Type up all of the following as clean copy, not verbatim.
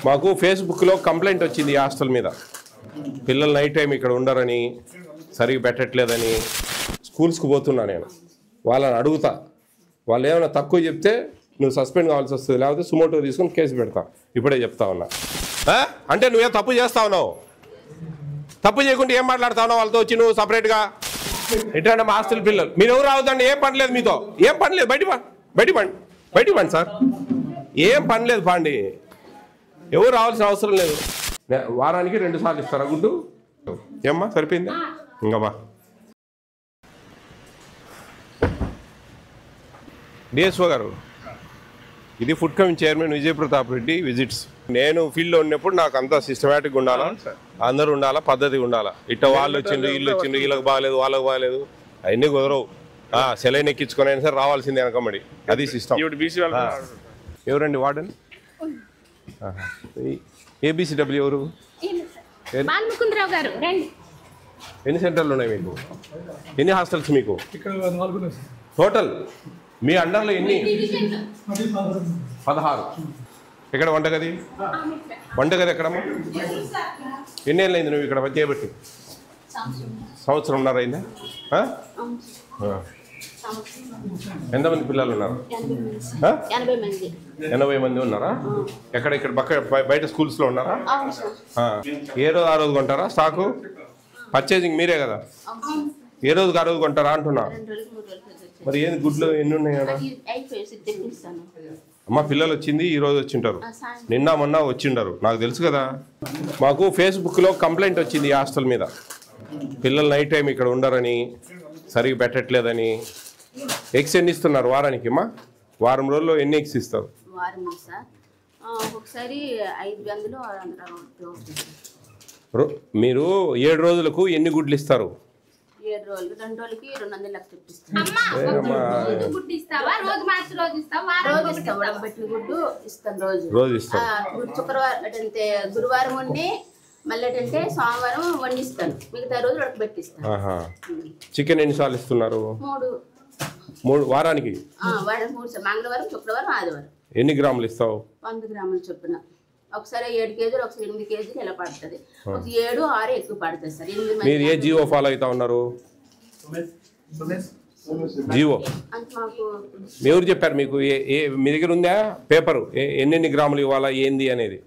మాకు ఫేస్బుక్లో కంప్లైంట్ వచ్చింది ఈ హాస్టల్ మీద. పిల్లలు నైట్ టైం ఇక్కడ ఉండరని, సరిగ్గా పెట్టట్లేదని. స్కూల్స్కి పోతున్నా నేను, వాళ్ళని అడుగుతా. వాళ్ళు ఏమైనా తక్కువ చెప్తే నువ్వు సస్పెండ్ కావాల్సి వస్తుంది, లేకపోతే సుమోటో తీసుకొని కేసు పెడతా. ఇప్పుడే చెప్తా ఉన్నా. అంటే నువ్వేం తప్పు చేస్తా ఉన్నావు? తప్పు చేయకుండా ఏం మాట్లాడుతా ఉన్నావు వాళ్ళతో వచ్చి నువ్వు సపరేట్గా? ఎట్లా మా హాస్టల్ పిల్లలు మీరు ఎవరు రావద్దండి, ఏం పని లేదు మీతో, ఏం పని లేదు. బయటికి పండి సార్, ఏం పని లేదు పాండి, ఎవరు రావాల్సిన అవసరం లేదు. వారానికి 2 సార్లు ఇస్తారా గుడ్డు? ఏమ్మా సరిపోయిందా? ఇంకమ్మా డిఎస్ఓ గారు, ఇది food commission chairman Vijay Pratap Reddy visits. నేను ఫీల్డ్లో ఉన్నప్పుడు నాకు అంతా సిస్టమేటిక్గా ఉండాలా, అందరూ ఉండాలా, పద్ధతిగా ఉండాలా. ఇట్ట వాళ్ళు వచ్చిండ్రు వీళ్ళు వచ్చిండ్రు, వీళ్ళకి బాగాలేదు వాళ్ళకి బాగాలేదు అవన్నీ కుదరవు. సెలైన్ ఎక్కించుకొని అయినా సరే రావాల్సిందే వెనకమ్మడి, అది సిస్టమ్. ఎవరండి వార్డెన్? ఏబిసిడబ్ల్యూ ఎవరు? ఎన్ని సెంటర్లు ఉన్నాయి మీకు? ఎన్ని హాస్టల్స్ మీకు టోటల్? మీ అండర్లో ఎన్ని? 16. ఎక్కడ వంటగది? వంటగది ఎక్కడమ్మా? ఎన్నేళ్ళు అయింది నువ్వు ఇక్కడ చేయబట్టి? సంవత్సరంన్నర అయిందా? ఎంతమంది పిల్లలు ఉన్నారు? 80 మంది ఉన్నారా? ఎక్కడ ఇక్కడ బయట స్కూల్స్లో ఉన్నారా? ఏ రోజు ఆ రోజు కొంటారా స్టాకు? పర్చేజింగ్ మీరే కదా, ఏ రోజుకి ఆ రోజు కొంటారా అంటున్నా. మరి ఏంది గుడ్లు ఎన్ని ఉన్నాయి కదా? అమ్మ పిల్లలు వచ్చింది ఈ రోజు వచ్చింటారు, నిన్న మొన్న వచ్చిండరు, నాకు తెలుసు కదా. మాకు ఫేస్బుక్లో కంప్లైంట్ వచ్చింది ఈ హాస్టల్ మీద. పిల్లలు నైట్ టైం ఇక్కడ ఉండరని, సరిగ్గా పెట్టట్లేదని. ఎగ్స్ ఎన్ని ఇస్తున్నారు వారానికి? అమ్మా వారం రోజుల్లో ఎన్ని ఎగ్స్ ఇస్తారు? మీరు 7 రోజులకు ఎన్ని గుడ్లు ఇస్తారు? 7 రోజులు 2 రోజులకి 200 లక్షలు రోజు ఇస్తాం. శుక్రవారం అంటే గురువారం వండి మళ్ళీ అంటే సోమవారం వండిస్తాను, మిగతా రోజు ఉడకబెట్టిస్తాను. చికెన్ ఎన్నిసార్లు ఇస్తున్నారు? 3 వారానికి? మంగళవారం, శుక్రవారం, ఆదివారం. ఎన్ని గ్రాములు ఇస్తావు? 100 గ్రాములు చొప్పున. ఒకసారి 7 కేజీలు, ఒకసారి 8 కేజీలు ఇలా పడుతుంది. 7, 6 ఎక్కువ పడుతుంది సార్. మీరు ఏ జీవో ఫాలో అవుతా ఉన్నారు? జీవో ఎవరు చెప్పారు మీకు? మీ దగ్గర ఉందా పేపరు ఎన్నెన్ని గ్రాములు ఇవ్వాలా ఏంది అనేది?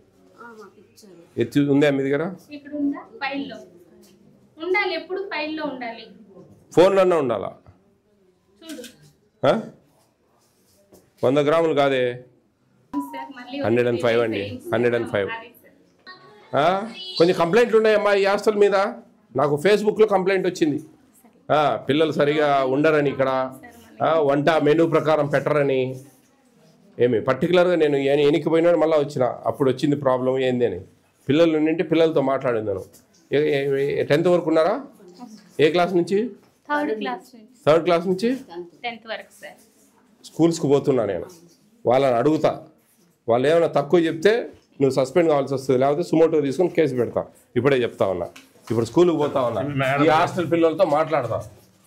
ఉందా మీ దగ్గర? ఫోన్లోనే ఉండాలా? 100 గ్రాములు కాదే, 105 అండి, 105. కొంచెం కంప్లైంట్లు ఉన్నాయమ్మా ఈ హాస్టల్ మీద. నాకు ఫేస్బుక్లో కంప్లైంట్ వచ్చింది, పిల్లలు సరిగా ఉండరని, ఇక్కడ వంట మెనూ ప్రకారం పెట్టరని. ఏమి పర్టికులర్గా నేను ఎనికిపోయినా మళ్ళీ వచ్చిన, అప్పుడు వచ్చింది ప్రాబ్లం ఏంది అని. పిల్లలు ఉండింటే పిల్లలతో మాట్లాడిందాను. 10th వరకు ఉన్నారా? ఏ క్లాస్ నుంచి? 3rd క్లాస్ నుంచి 10th వరకు సార్. స్కూల్స్కి పోతున్నా నేను, వాళ్ళని అడుగుతా. వాళ్ళు ఏమైనా తక్కువ చెప్తే నువ్వు సస్పెండ్ కావాల్సి వస్తుంది, లేకపోతే సుమోటో తీసుకొని కేసు పెడతా. ఇప్పుడే చెప్తా ఉన్నా. ఇప్పుడు స్కూల్కి పోతా ఉన్నా, ఈ హాస్టల్ పిల్లలతో మాట్లాడతా.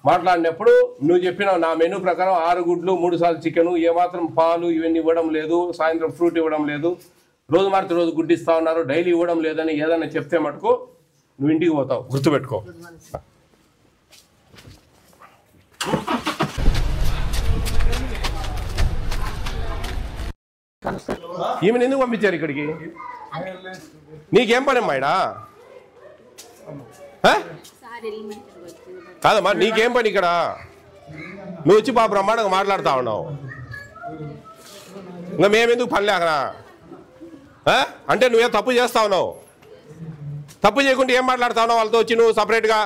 మాట్లాడినప్పుడు నువ్వు చెప్పినావు నా మెనూ ప్రకారం 6 గుడ్లు, 3 సార్లు చికెను, ఏమాత్రం పాలు ఇవన్నీ ఇవ్వడం లేదు, సాయంత్రం ఫ్రూట్ ఇవ్వడం లేదు, రోజు మార్చి రోజు గుడ్డు ఇస్తా ఉన్నారు, డైలీ ఇవ్వడం లేదని ఏదైనా చెప్తే మటుకు నువ్వు ఇంటికి పోతావు, గుర్తుపెట్టుకో. ఈమెను ఎందుకు పంపించారు ఇక్కడికి? నీకేం పని అమ్మా ఇడా? కాదమ్మా నీకేం పని ఇక్కడ? నువ్వు వచ్చి బాబు బ్రహ్మాండంగా మాట్లాడుతూ ఉన్నావు, ఇంకా మేమెందుకు పని లేకనా? అంటే నువ్వేం తప్పు చేస్తా ఉన్నావు? తప్పు చేయకుండా ఏం మాట్లాడుతా ఉన్నావు వాళ్ళతో వచ్చి నువ్వు సపరేట్గా?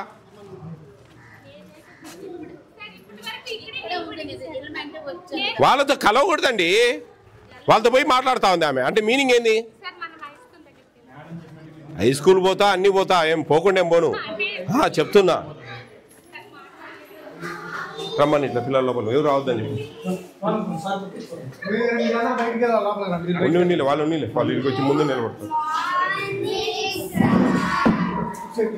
వాళ్ళతో కలవకూడదండి, వాళ్ళతో పోయి మాట్లాడుతూ ఉంది ఆమె. అంటే మీనింగ్ ఏంది? హై స్కూల్ పోతా అన్నీ పోతా, ఏం పోకుండా ఏం పోను చెప్తున్నా. రమ్మని ఇట్లా పిల్లల లోపల ఎవరు రావద్దని చెప్పి వాళ్ళు ఇక్కడికి వచ్చి ముందు నిలబడతారు.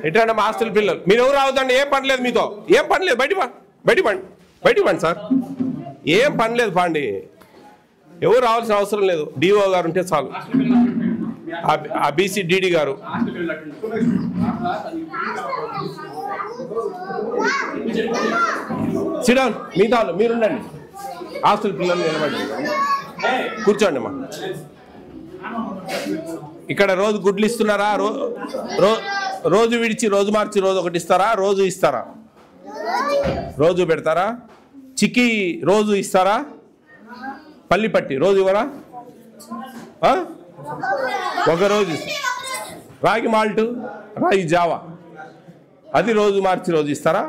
ఎట్లా మా హాస్టల్ పిల్లలు మీరు ఎవరు రావద్దండి, ఏం పని లేదు మీతో, ఏం పని లేదు. బయటికి పండి సార్, ఏం పని లేదు పాండి, ఎవరు రావాల్సిన అవసరం లేదు. డిఓ గారు ఉంటే చాలు. BCDD గారు. సిడౌన్, మిగతా మీరుండండి. హాస్టల్ పిల్లలు నిలబడి కూర్చోండి అమ్మా. ఇక్కడ రోజు గుడ్లు ఇస్తున్నారా? రోజు విడిచి రోజు మార్చి రోజు ఒకటి ఇస్తారా? రోజు ఇస్తారా? రోజు పెడతారా? చిక్కీ రోజు ఇస్తారా? పల్లి పట్టి రోజు ఇవ్వరా? ఒక రోజు. రాగి మాల్ట్, రాగి జావా అది రోజు మార్చి రోజు ఇస్తారా?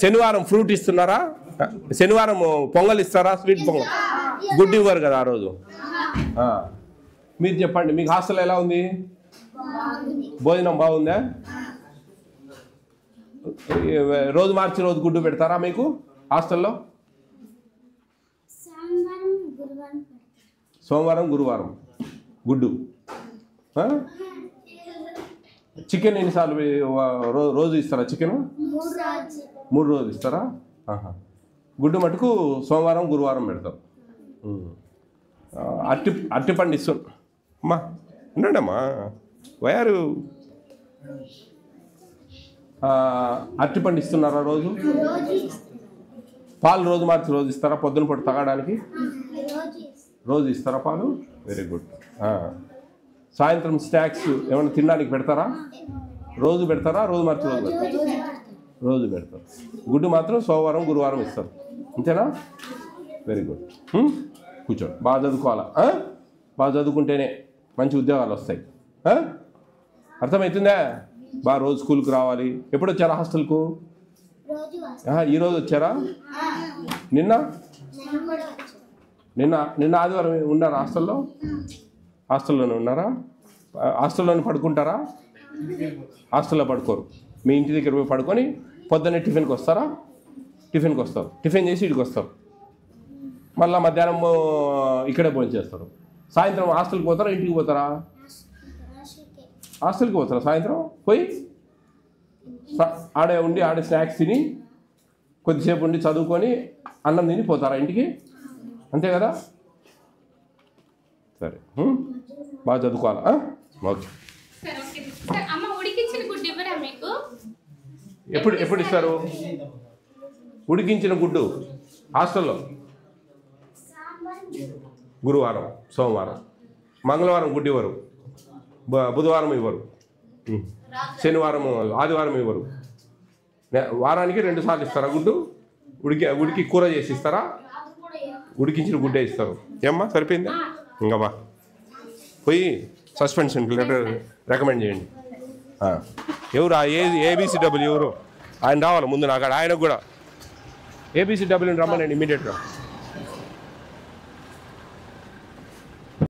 శనివారం ఫ్రూట్ ఇస్తున్నారా? శనివారం పొంగల్ ఇస్తారా? స్వీట్ పొంగల్. గుడ్డు ఇవ్వరు కదా ఆ రోజు. మీరు చెప్పండి, మీకు హాస్టల్ ఎలా ఉంది? భోజనం బాగుందా? రోజు మార్చి రోజు గుడ్డు పెడతారా మీకు హాస్టల్లో? సోమవారం గురువారం గుడ్డు. చికెన్ ఎన్నిసార్లు రోజు ఇస్తారా? చికెన్ 3 రోజులు ఇస్తారా? గుడ్డు మటుకు సోమవారం గురువారం పెడతారు. అరటిపండు ఇస్తుంది అమ్మా. ఉన్నాడమ్మా వయారు. అరటిపండు ఇస్తున్నారా రోజు? పాలు రోజు మార్చి రోజు ఇస్తారా? పొద్దున పూట తాగడానికి రోజు ఇస్తారా పాలు? Very good. సాయంత్రం స్నాక్స్ ఏమైనా తినడానికి పెడతారా? రోజు పెడతారా? రోజు మార్చి రోజు పెడతారా? రోజు పెడతారు. గుడ్డు మాత్రం సోమవారం గురువారం ఇస్తారు. అంతేనా? Very good. కూర్చోండి. బాగా చదువుకోవాలా? బాగా చదువుకుంటేనే మంచి ఉద్యోగాలు వస్తాయి. అర్థమవుతుందా? బాగా రోజు స్కూల్కి రావాలి. ఎప్పుడు వచ్చారా హాస్టల్కు? ఈరోజు వచ్చారా? నిన్న ఆదివారం ఉన్నారా హాస్టల్లో? హాస్టల్లోనే ఉన్నారా? హాస్టల్లోనే పడుకుంటారా? హాస్టల్లో పడుకోరు. మీ ఇంటి దగ్గర పోయి పడుకొని పొద్దున్నే టిఫిన్కి వస్తారా? టిఫిన్కి వస్తారు. టిఫిన్ చేసి ఇక్కడికి వస్తారు. మళ్ళీ మధ్యాహ్నం ఇక్కడే భోజనం చేస్తారు. సాయంత్రం హాస్టల్కి పోతారా? ఇంటికి పోతారా? హాస్టల్కి పోతారా? సాయంత్రం పోయి ఆడే ఉండి ఆడే స్నాక్స్ తిని కొద్దిసేపు ఉండి చదువుకొని అన్నం తిని పోతారా ఇంటికి? అంతే కదా? సరే, బాగా చదువుకోవాలా? ఓకే. ఎప్పుడు ఇస్తారు ఉడికించిన గుడ్డు హాస్టల్లో? గురువారం, సోమవారం, మంగళవారం గుడ్డు ఇవ్వరు. బుధవారం ఇవ్వరు. శనివారం, ఆదివారం ఇవ్వరు. వారానికి 2 సార్లు ఇస్తారా గుడ్డు? ఉడికి కూర చేసి ఇస్తారా? ఉడికించిన గుడ్డే ఇస్తారు. ఏమ్మా సరిపోయిందా? ఇంకా బా పోయి సస్పెన్షన్ లెటర్ రికమెండ్ చేయండి. ఎవరు ABCW ఎవరు? ఆయన రావాలి ముందు. నాకు ఆయనకు కూడా ABCW రమ్మనండి ఇమీడియట్గా.